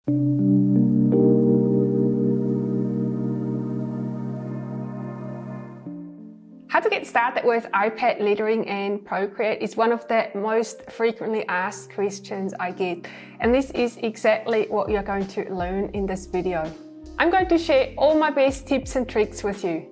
How to get started with iPad lettering and Procreate is one of the most frequently asked questions I get, and this is exactly what you're going to learn in this video. I'm going to share all my best tips and tricks with you.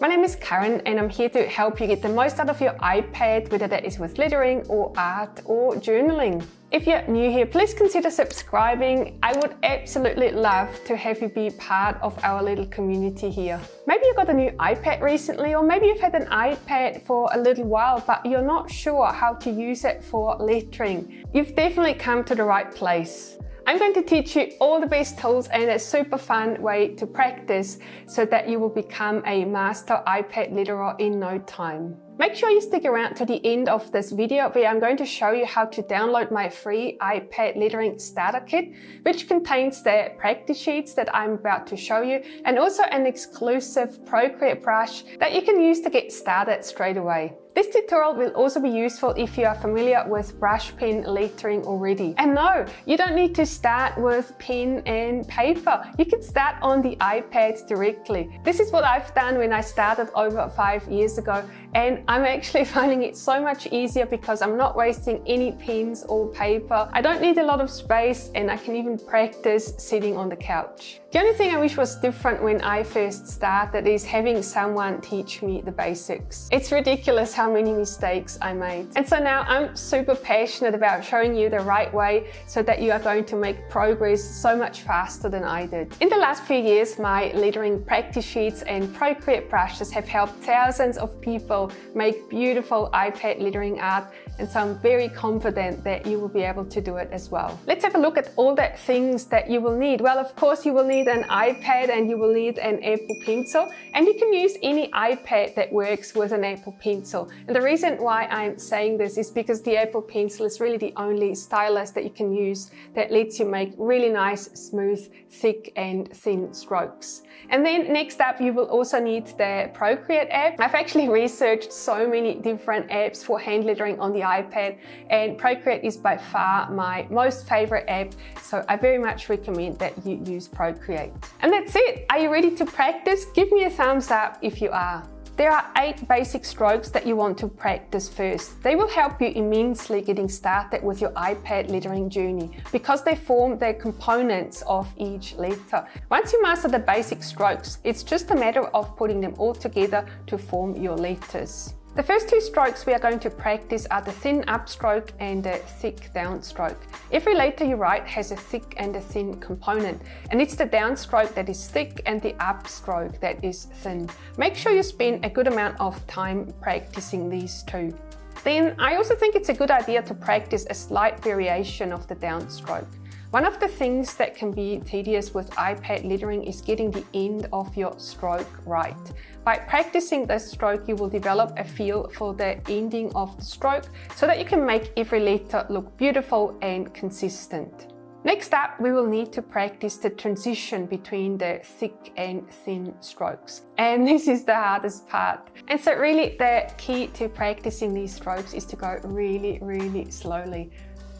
My name is Karen and I'm here to help you get the most out of your iPad, whether that is with lettering or art or journaling. If you're new here, please consider subscribing. I would absolutely love to have you be part of our little community here. Maybe you got a new iPad recently, or maybe you've had an iPad for a little while, but you're not sure how to use it for lettering. You've definitely come to the right place. I'm going to teach you all the best tools and a super fun way to practice so that you will become a master iPad letterer in no time. Make sure you stick around to the end of this video where I'm going to show you how to download my free iPad lettering starter kit, which contains the practice sheets that I'm about to show you and also an exclusive Procreate brush that you can use to get started straight away. This tutorial will also be useful if you are familiar with brush pen lettering already. And no, you don't need to start with pen and paper. You can start on the iPad directly. This is what I've done when I started over 5 years ago, and I'm actually finding it so much easier because I'm not wasting any pens or paper. I don't need a lot of space and I can even practice sitting on the couch. The only thing I wish was different when I first started is having someone teach me the basics. It's ridiculous how many mistakes I made. And so now I'm super passionate about showing you the right way so that you are going to make progress so much faster than I did. In the last few years, my lettering practice sheets and Procreate brushes have helped thousands of people make beautiful iPad lettering art, and so I'm very confident that you will be able to do it as well. Let's have a look at all the things that you will need. Well, of course, you will need an iPad and you will need an Apple Pencil, and you can use any iPad that works with an Apple Pencil. And the reason why I'm saying this is because the Apple Pencil is really the only stylus that you can use that lets you make really nice, smooth, thick and thin strokes. And then next up, you will also need the Procreate app. I've actually researched so many different apps for hand lettering on the iPad, and Procreate is by far my most favorite app, so I very much recommend that you use Procreate. And that's it. Are you ready to practice? Give me a thumbs up if you are. There are 8 basic strokes that you want to practice first. They will help you immensely getting started with your iPad lettering journey because they form the components of each letter. Once you master the basic strokes, it's just a matter of putting them all together to form your letters. The first 2 strokes we are going to practice are the thin upstroke and the thick downstroke. Every letter you write has a thick and a thin component, and it's the downstroke that is thick and the upstroke that is thin. Make sure you spend a good amount of time practicing these 2. Then I also think it's a good idea to practice a slight variation of the downstroke. One of the things that can be tedious with iPad lettering is getting the end of your stroke right. By practicing this stroke, you will develop a feel for the ending of the stroke so that you can make every letter look beautiful and consistent. Next up, we will need to practice the transition between the thick and thin strokes. And this is the hardest part. And so really the key to practicing these strokes is to go really, really slowly.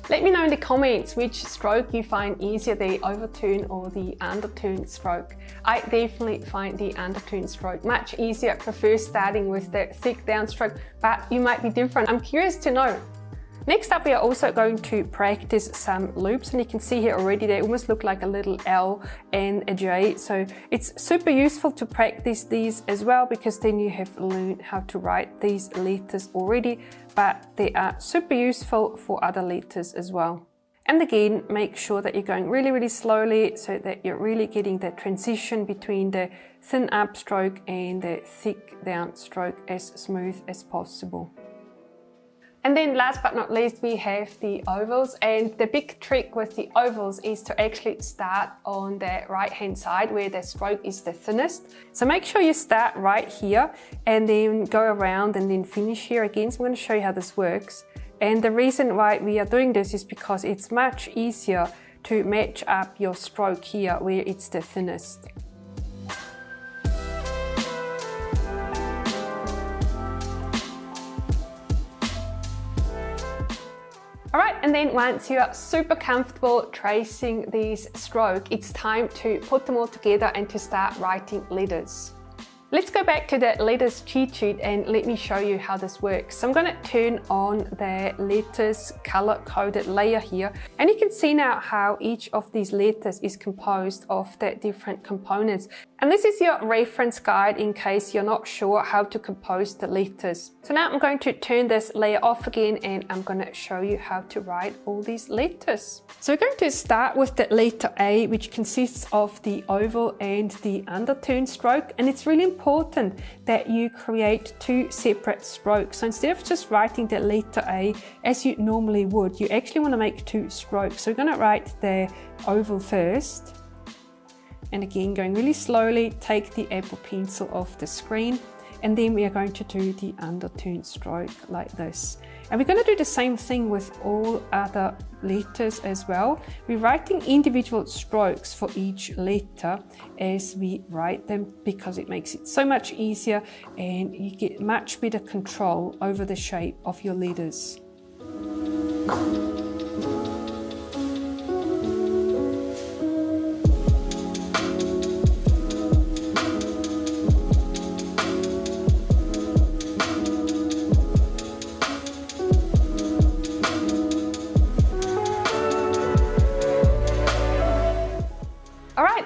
Let me know in the comments which stroke you find easier, the overturn or the underturn stroke. I definitely find the underturn stroke much easier. I prefer starting with the thick downstroke, but you might be different. I'm curious to know. Next up, we are also going to practice some loops, and you can see here already they almost look like a little L and a J. So it's super useful to practice these as well, because then you have learned how to write these letters already, but they are super useful for other letters as well. And again, make sure that you're going really, really slowly so that you're really getting the transition between the thin upstroke and the thick downstroke as smooth as possible. And then last but not least, we have the ovals, and the big trick with the ovals is to actually start on the right hand side where the stroke is the thinnest. So make sure you start right here and then go around and then finish here again. So I'm going to show you how this works. And the reason why we are doing this is because it's much easier to match up your stroke here where it's the thinnest. Alright, and And then once you're super comfortable tracing these strokes, it's time to put them all together and to start writing letters. Let's go back to the letters cheat sheet and let me show you how this works. So I'm going to turn on the letters color coded layer here, and you can see now how each of these letters is composed of the different components. And this is your reference guide in case you're not sure how to compose the letters. So now I'm going to turn this layer off again and I'm going to show you how to write all these letters. So we're going to start with the letter A, which consists of the oval and the underturn stroke. And it's really important that you create two separate strokes. So instead of just writing the letter A as you normally would, you actually want to make two strokes. So we're going to write the oval first. And again, going really slowly, take the Apple Pencil off the screen, and then we are going to do the underturn stroke like this. And we're going to do the same thing with all other letters as well. We're writing individual strokes for each letter as we write them because it makes it so much easier and you get much better control over the shape of your letters.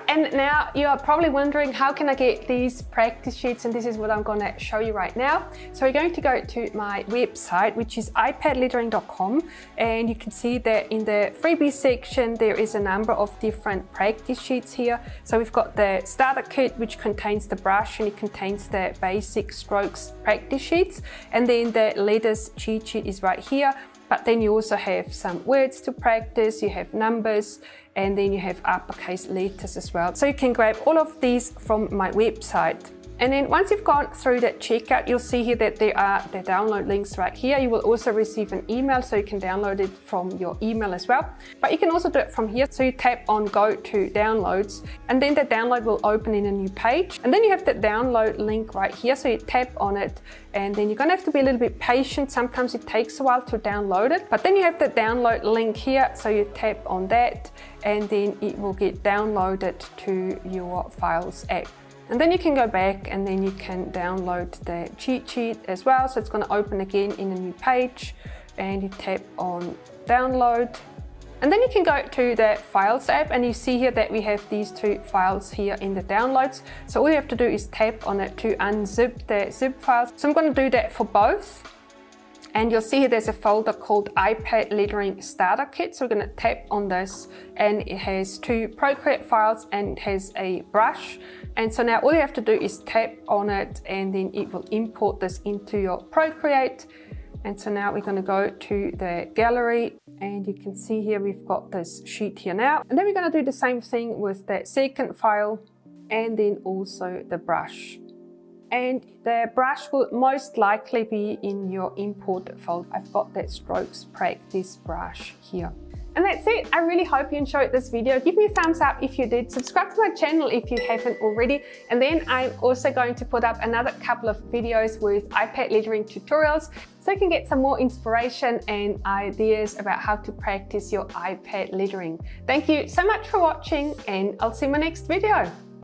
And now you're probably wondering, how can I get these practice sheets? And this is what I'm going to show you right now. So we're going to go to my website, which is iPadlettering.com, and you can see that in the freebie section there is a number of different practice sheets here. So we've got the starter kit, which contains the brush and it contains the basic strokes practice sheets, and then the letters cheat sheet is right here. But then you also have some words to practice, you have numbers, and then you have uppercase letters as well. So you can grab all of these from my website. And then once you've gone through the checkout, you'll see here that there are the download links right here. You will also receive an email, so you can download it from your email as well. But you can also do it from here. So you tap on Go to Downloads, and then the download will open in a new page. And then you have the download link right here. So you tap on it, and then you're gonna have to be a little bit patient. Sometimes it takes a while to download it. But then you have the download link here. So you tap on that, and then it will get downloaded to your Files app. And then you can go back and then you can download the cheat sheet as well. So it's going to open again in a new page, and you tap on download. And then you can go to the Files app, and you see here that we have these two files here in the downloads. So all you have to do is tap on it to unzip the zip files. So I'm going to do that for both. And you'll see here there's a folder called iPad Lettering Starter Kit. So we're going to tap on this, and it has two Procreate files and it has a brush. And so now all you have to do is tap on it, and then it will import this into your Procreate. And so now we're going to go to the gallery, and you can see here we've got this sheet here now. And then we're going to do the same thing with the second file, and then also the brush. And the brush will most likely be in your import folder. I've got that strokes practice brush here. And that's it. I really hope you enjoyed this video. Give me a thumbs up if you did. Subscribe to my channel if you haven't already. And then I'm also going to put up another couple of videos with iPad lettering tutorials, so you can get some more inspiration and ideas about how to practice your iPad lettering. Thank you so much for watching, and I'll see you in my next video.